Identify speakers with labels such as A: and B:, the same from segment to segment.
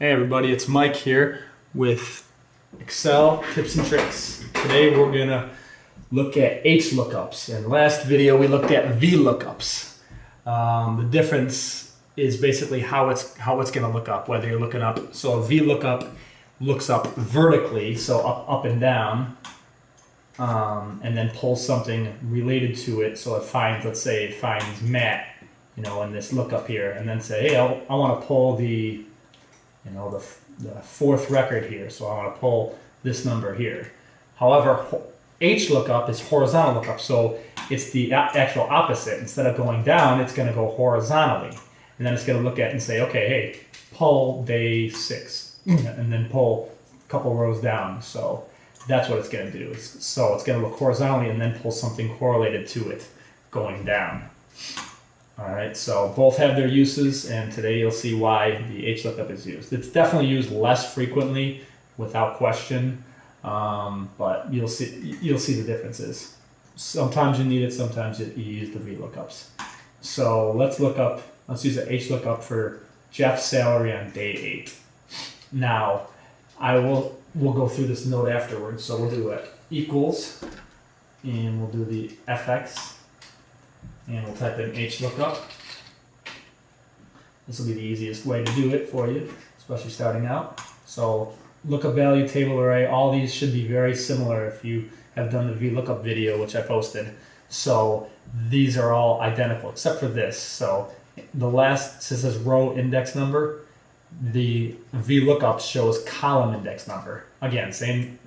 A: Hey everybody, it's Mike here with Excel tips and tricks. Today we're gonna look at h-lookups. In the last video we looked at v-lookups. The difference is basically how it's gonna look up, whether you're looking up. So a v-lookup looks up vertically, so up and down, and then pulls something related to it. So it finds, let's say it finds Matt, in this lookup here, and then say, hey, I want to pull the fourth record here, so I want to pull this number here. However, h-lookup is horizontal lookup, so it's the actual opposite. Instead of going down, it's going to go horizontally, and then it's going to look at and say, okay, hey, pull day 6, and then pull a couple rows down. So that's what it's going to do. So it's going to look horizontally and then pull something correlated to it going down. All right, so both have their uses, and today you'll see why the h-lookup is used. It's definitely used less frequently, without question, but you'll see the differences. Sometimes you need it, sometimes you use the v-lookups. So let's use the h-lookup for Jeff's salary on day 8. Now, we'll go through this note afterwards, so we'll do it equals, and we'll do the fx. And we'll type in h-lookup. This will be the easiest way to do it for you, especially starting out. So lookup value, table array, all these should be very similar if you have done the VLOOKUP video, which I posted. So these are all identical except for this. So the last, since it says row index number, the VLOOKUP shows column index number. Again, same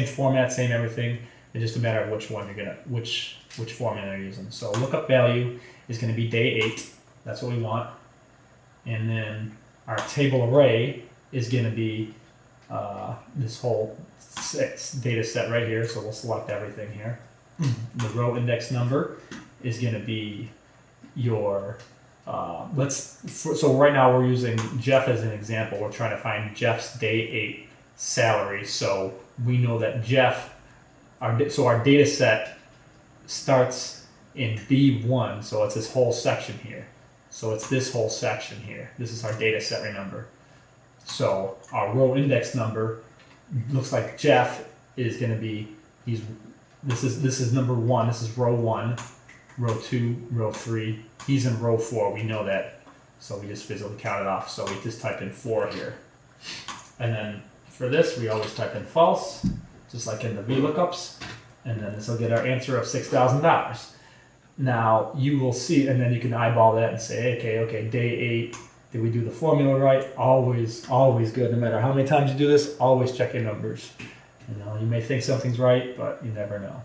A: format, same everything. It's just a matter of which one which formula they're using. So lookup value is going to be day 8. That's what we want. And then our table array is going to be this whole data set right here. So we'll select everything here. The row index number is going to be your so right now we're using Jeff as an example. We're trying to find Jeff's day 8 salary. So we know that Jeff, our data set starts in B1, so it's this whole section here. So it's this whole section here. This is our data set, remember. So our row index number looks like Jeff is going to be, this is number 1, this is row 1, row 2, row 3. He's in row 4, we know that. So we just physically count it off. So we just type in 4 here. And then for this, we always type in false, just like in the VLOOKUPs. And then this will get our answer of $6,000. Now you will see, and then you can eyeball that and say, okay, day 8, did we do the formula right? Always good. No matter how many times you do this, always check your numbers. You may think something's right, but you never know.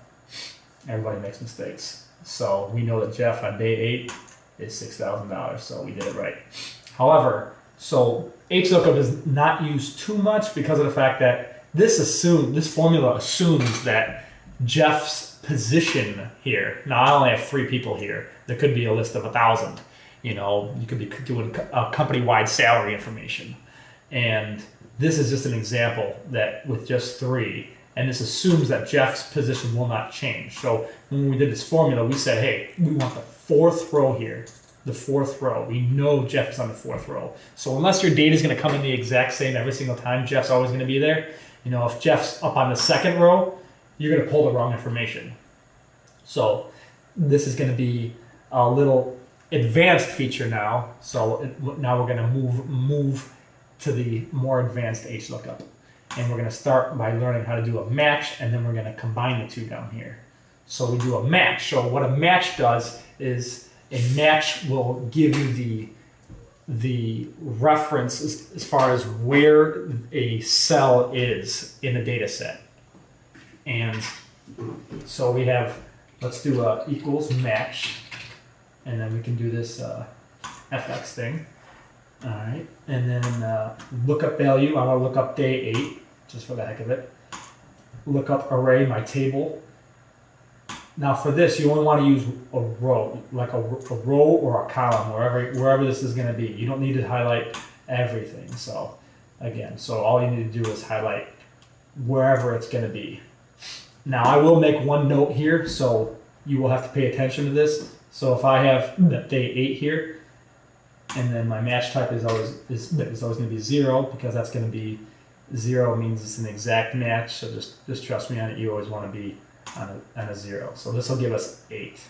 A: Everybody makes mistakes. So we know that Jeff on day 8 is $6,000, so we did it right. However, so h-lookup is not used too much because of the fact that this formula assumes that Jeff's position here. Now I only have 3 people here. There could be a list of 1,000. You could be doing a company-wide salary information. And this is just an example that with just 3, and this assumes that Jeff's position will not change. So when we did this formula, we said, hey, we want the 4th row here. The 4th row. We know Jeff is on the 4th row. So unless your data is going to come in the exact same every single time, Jeff's always going to be there. If Jeff's up on the 2nd row, you're going to pull the wrong information. So this is going to be a little advanced feature now. So now we're going to move to the more advanced h-lookup. And we're going to start by learning how to do a match, and then we're going to combine the 2 down here. So we do a match. So what a match does is a match will give you the reference as far as where a cell is in the data set. And so we have, let's do a equals match, and then we can do this fx thing. All right, and then lookup value, I want to look up day 8, just for the heck of it. Lookup array, my table. Now for this, you only want to use a row, like a row or a column, wherever this is going to be. You don't need to highlight everything. So again, all you need to do is highlight wherever it's going to be. Now I will make one note here, so you will have to pay attention to this. So if I have day 8 here, and then my match type is always going to be 0 because that's going to be 0 means it's an exact match. So just trust me on it. You always want to be on a 0. So this will give us 8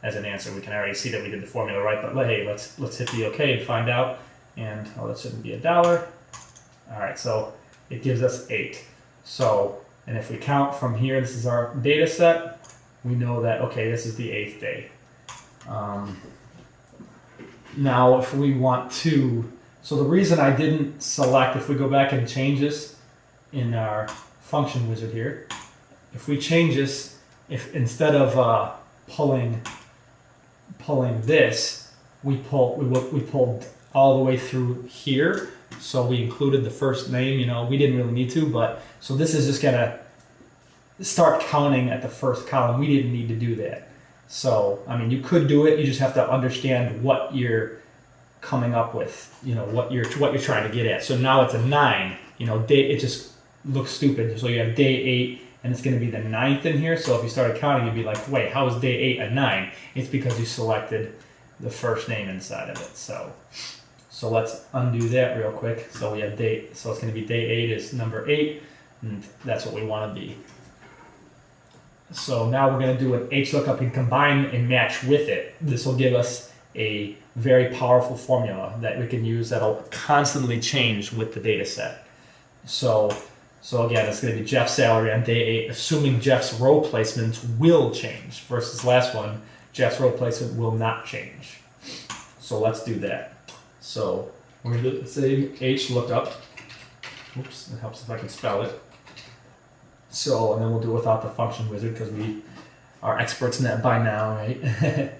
A: as an answer. We can already see that we did the formula right, but hey, let's hit the OK and find out. And oh, that shouldn't be $1. All right, so it gives us 8. So, and if we count from here, this is our data set. We know that okay, this is the 8th day. Now, if we want to, so the reason I didn't select, if we go back and change this in our function wizard here, if we change this, if instead of pulling this, we pulled all the way through here. So we included the first name. You know, we didn't really need to, but so this is just gonna start counting at the first column. We didn't need to do that. So, I mean, you could do it. You just have to understand what you're coming up with. You know, what you're trying to get at. So now it's a 9. You know, it just looks stupid. So you have day 8, and it's going to be the 9th in here. So if you started counting, you'd be like, wait, how is day 8 a 9? It's because you selected the first name inside of it. So let's undo that real quick. So we have day. So it's going to be day 8 is number 8, and that's what we want to be. So now we're going to do an h-lookup and combine and match with it. This will give us a very powerful formula that we can use that'll constantly change with the data set. So again, it's going to be Jeff's salary on day 8, assuming Jeff's row placements will change versus last one, Jeff's row placement will not change. So let's do that. So we're going to do the same h-lookup. Oops, it helps if I can spell it. So, and then we'll do it without the function wizard because we are experts in that by now, right?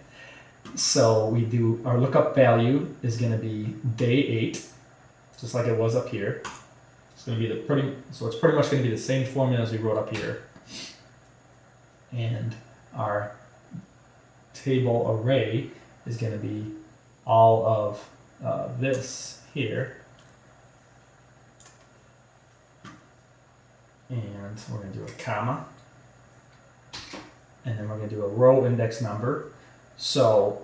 A: So we do, our lookup value is going to be day 8, just like it was up here. It's going to be so it's pretty much going to be the same formula as we wrote up here. And our table array is going to be all of this here. And we're going to do a comma, and then we're going to do a row index number. So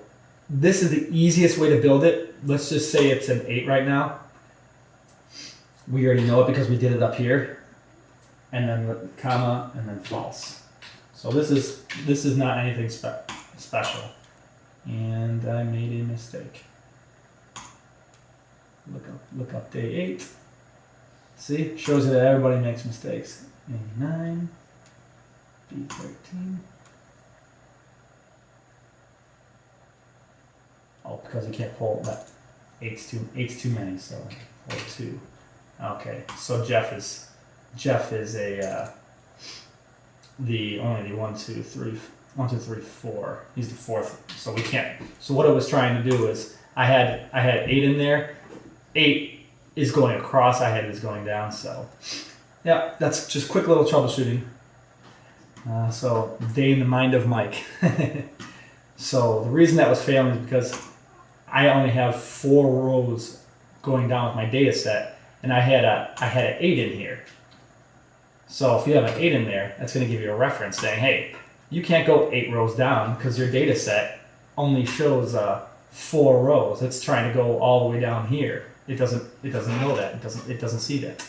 A: this is the easiest way to build it. Let's just say it's an 8 right now. We already know it because we did it up here, and then comma, and then false. So this is not anything special. And I made a mistake. Look up day 8. See, shows you that everybody makes mistakes. A9, B13. Oh, because you can't pull that. Eight's too many, so pull 2. Okay, so Jeff is a the 1, 2, 3, 4. He's the 4th, so we can't. So what I was trying to do is I had 8 in there. 8 is going across, I had it is going down, so yeah, that's just quick little troubleshooting. So day in the mind of Mike. So the reason that was failing is because I only have 4 rows going down with my data set, and I had an 8 in here. So if you have an 8 in there, that's going to give you a reference saying, hey, you can't go 8 rows down because your data set only shows 4 rows. It's trying to go all the way down here. It doesn't know that. It doesn't see that.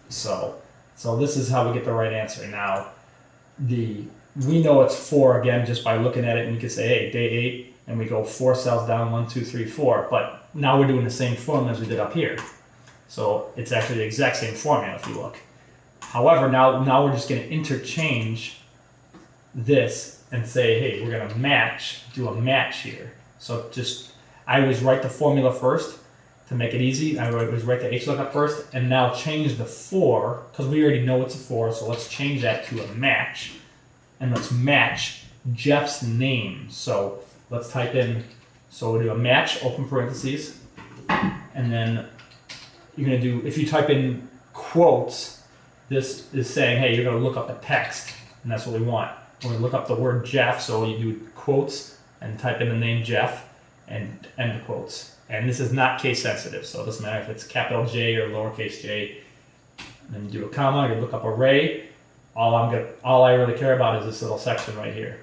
A: So this is how we get the right answer. Now, we know it's 4 again just by looking at it, and you can say, hey, day 8, and we go 4 cells down, 1, 2, 3, 4. But now we're doing the same formula as we did up here. So it's actually the exact same formula if you look. However, now we're just going to interchange this and say, hey, we're going to do a match here. So I always write the formula first to make it easy. I always write the h-lookup first, and now change the 4, because we already know it's a 4, so let's change that to a match. And let's match Jeff's name. So let's type in, so we'll do a match, open parentheses, and then you're going to do, if you type in quotes, this is saying, hey, you're going to look up a text, and that's what we want. We're going to look up the word Jeff, so you do quotes and type in the name Jeff and end the quotes. And this is not case sensitive, so it doesn't matter if it's capital J or lowercase j. And then you do a comma, you look up array. All I really care about is this little section right here.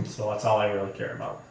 A: So that's all I really care about.